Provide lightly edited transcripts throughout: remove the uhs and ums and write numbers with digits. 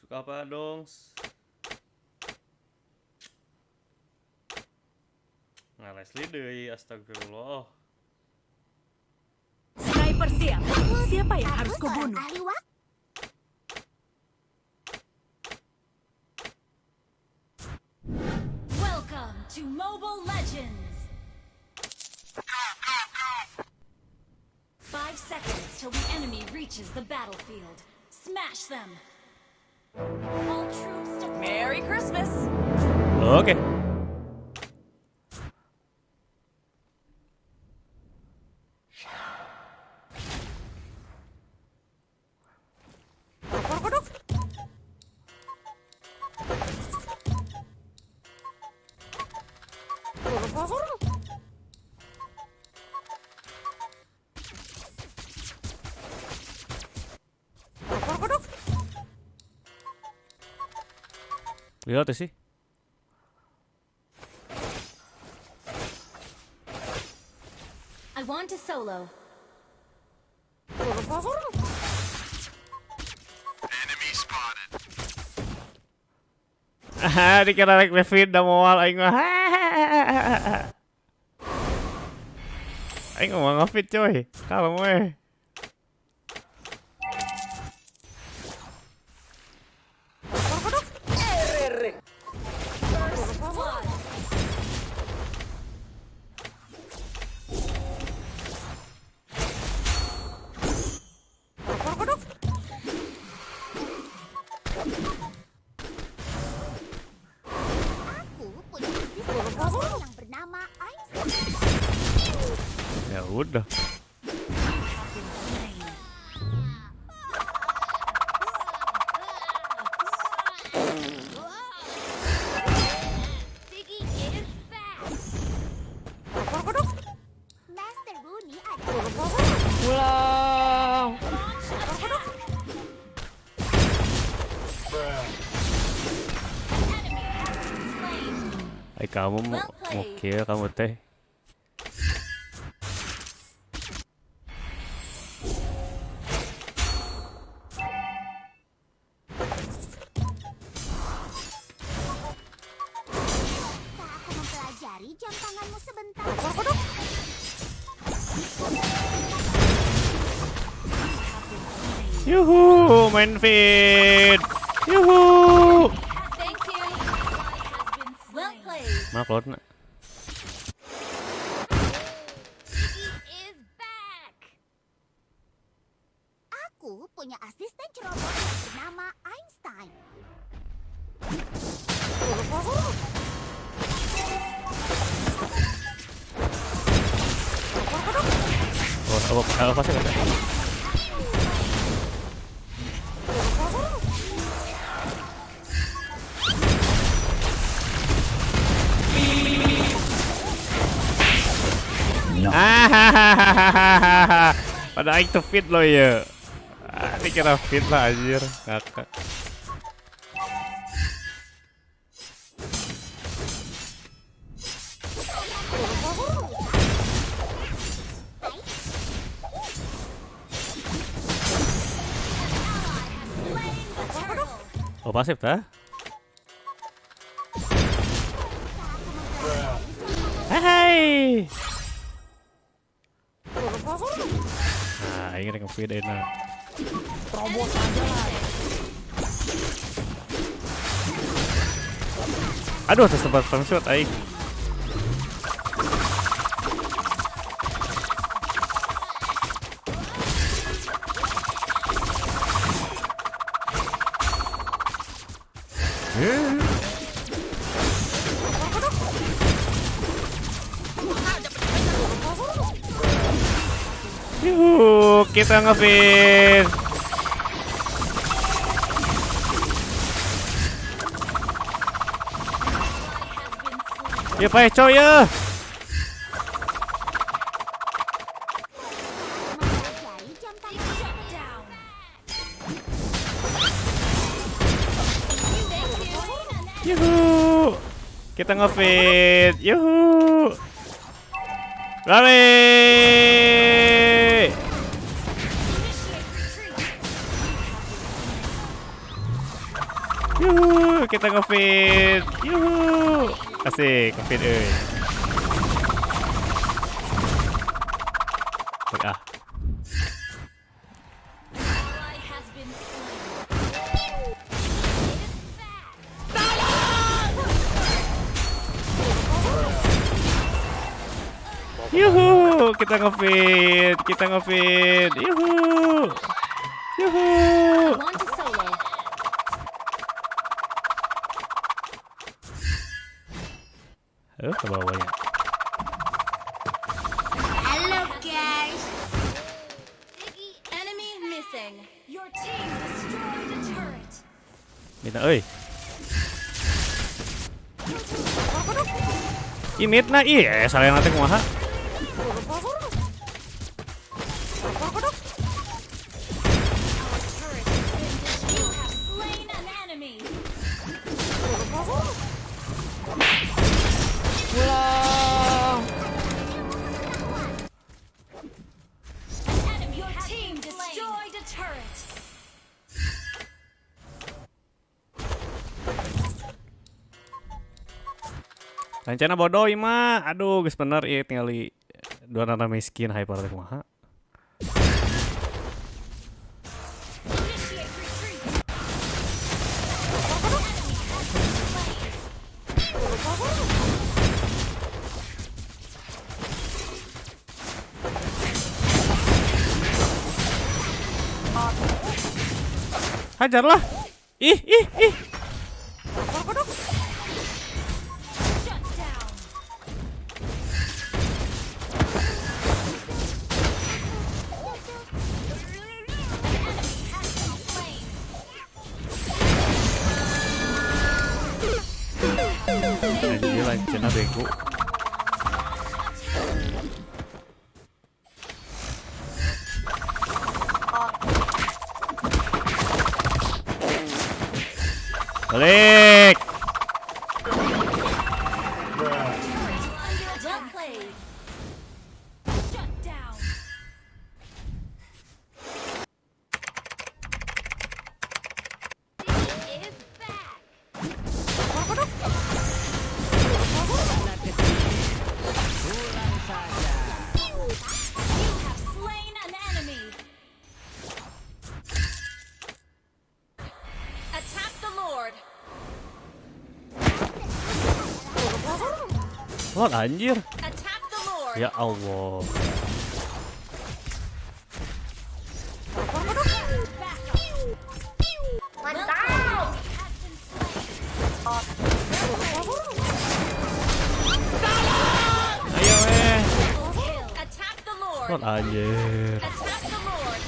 Untuk apa dong? Nah, Leslie deui, astagfirullah. Sniper siap. Siapa yang harus kubunuh? Welcome to Mobile Legends. 5 seconds till the enemy reaches the battlefield. Smash them. All troops to Merry Christmas. Oke. Lihat sih. I want to solo. Enemy spotted. Dikira rek David da moal aing mah. Aing mau ngefit coy. Kalem we. Yang bernama Einstein. Ya udah. Ziggy is back. Master Bunny ada. Pulang. Ay kamu mau kill kamu teh. Tak akan mempelajari jam tanganmu sebentar. Yuhu, main feed. Yuhu. Thank you. Well played. Maaf Lord nak. Ziggy is back. Aku punya asisten cerobong yang bernama Einstein. Oh, apa sih kata? Pada aing tuh fit lo ya. Ini kira fit lah anjir, kakak. Oh pasif dah. Hai. Nah, ini kena feed enak. Terobos aja lah. Aduh, tersempat frame shot aing. Yuhu, kita ngefit. Ya pakai coy ya. Mempelajari jam tanganmu. Down. Yuhu, kita ngefit. Yuhu, lari. Yuhu, kita nge-feed. Yuhu. Asik, nge-feed euy. Baik ah. Ally has been slain. Yuhu, kita nge-feed, kita nge-feed. Yuhu. Yuhu. Want to solo. Ke bawahnya. Halo guys. Enemy missing. Your team destroyed a turret. Minta euy. Imitna iya salah nanti kumaha. You have slain an enemy. Your team destroyed a turret. Rencana bodoh mah. Aduh, geus bener ieu tingali dua nana miskin hyper teh kumaha. Initiate retreat. Hajarlah. Ih. Shut down. Enemy has been slain. Anjir lancena bego. Balik. Well played. Shut down. Is back. You have slain an enemy. Attack the Lord. Lord anjir. Attack the Lord. Ya Allah. Back up. Mantap. Has been slain. Ayo weh. Kill. Attack the Lord. Lord anjir. Attack the Lord.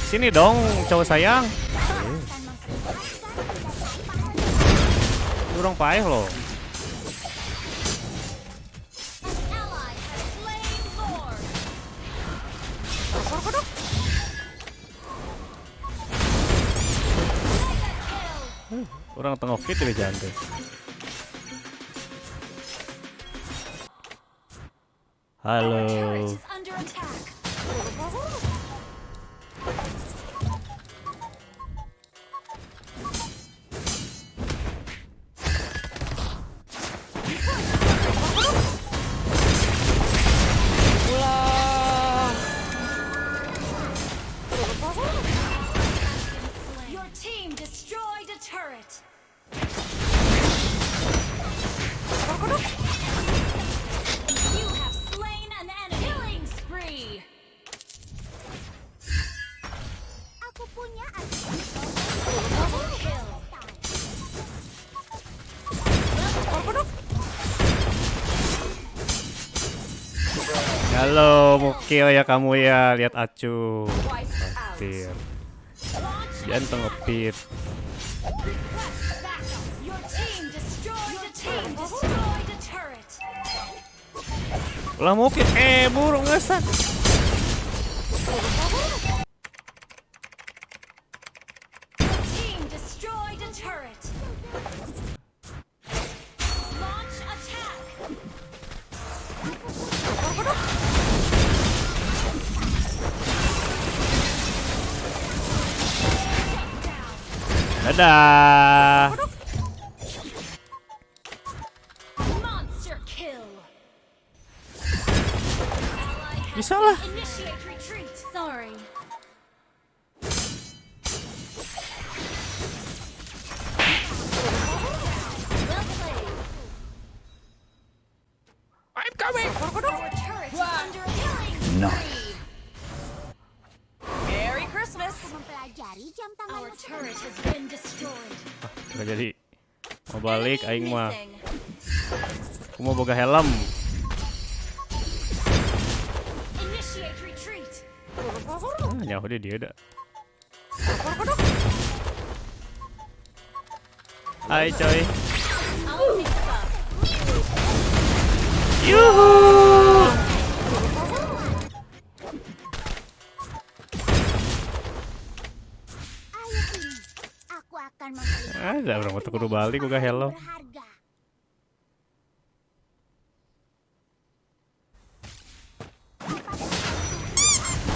Sini dong cowok sayang. Kurang payah loh. An ally has slain Lord. Mega kill. Orang tengah fit ya jangan. Halo. Our turret is under attack. Your team destroyed a turret. You have slain an enemy. Killing spree. Aku punya Double kill. Halo, mukil ya kamu ya. Lihat acu. Wipe out. Tir. Launch Jangan tengepit. request backup. Your team destroyed a turret. Ulah mukil. Burung ngesak. Your team destroyed a turret. Launch attack. Dadah. Monster kill. Bisa lah. Initiate retreat. Sorry. Well played. I'm coming. Our turret is under killing spree. Merry Christmas. Aku mempelajari jam tangan Our mesin. turret has been destroyed. Nggak jadi. Mau balik aing mah. Missing. Aku mau boga helm. Initiate retreat. Nyaho dia dah. Hai coy. I'll pick up. Yuhu. Ayo ini. Aku akan membeli Ada orang waktu kudu balik boga helm. berharga.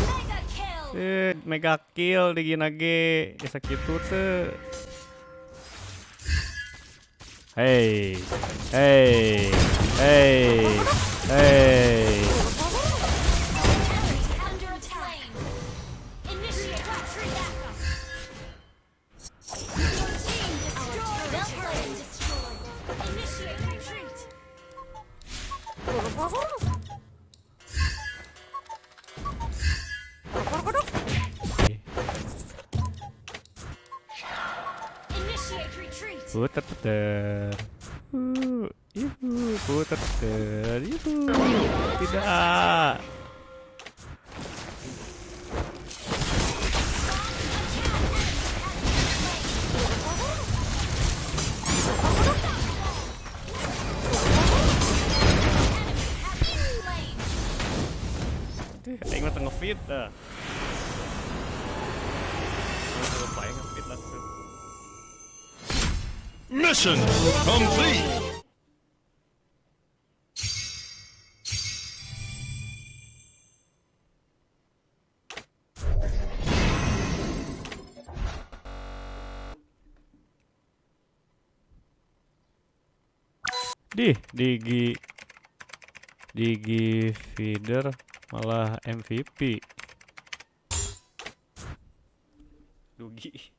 Mega kill. Mega kill di gina ge. Bisa gitu tuh. Hey. Hey. Hey. Hey. Under attack. Initiate retreat. Your team destroyed. Well played. Destroyed. Initiate retreat. Initiate retreat. Puter puter. Yuhu, puter puter. Yuhu. Tidak. Aing mah tengah fit dah. Lupa ya ngefit langsung. Mission complete. Digi feeder malah MVP. Dugi.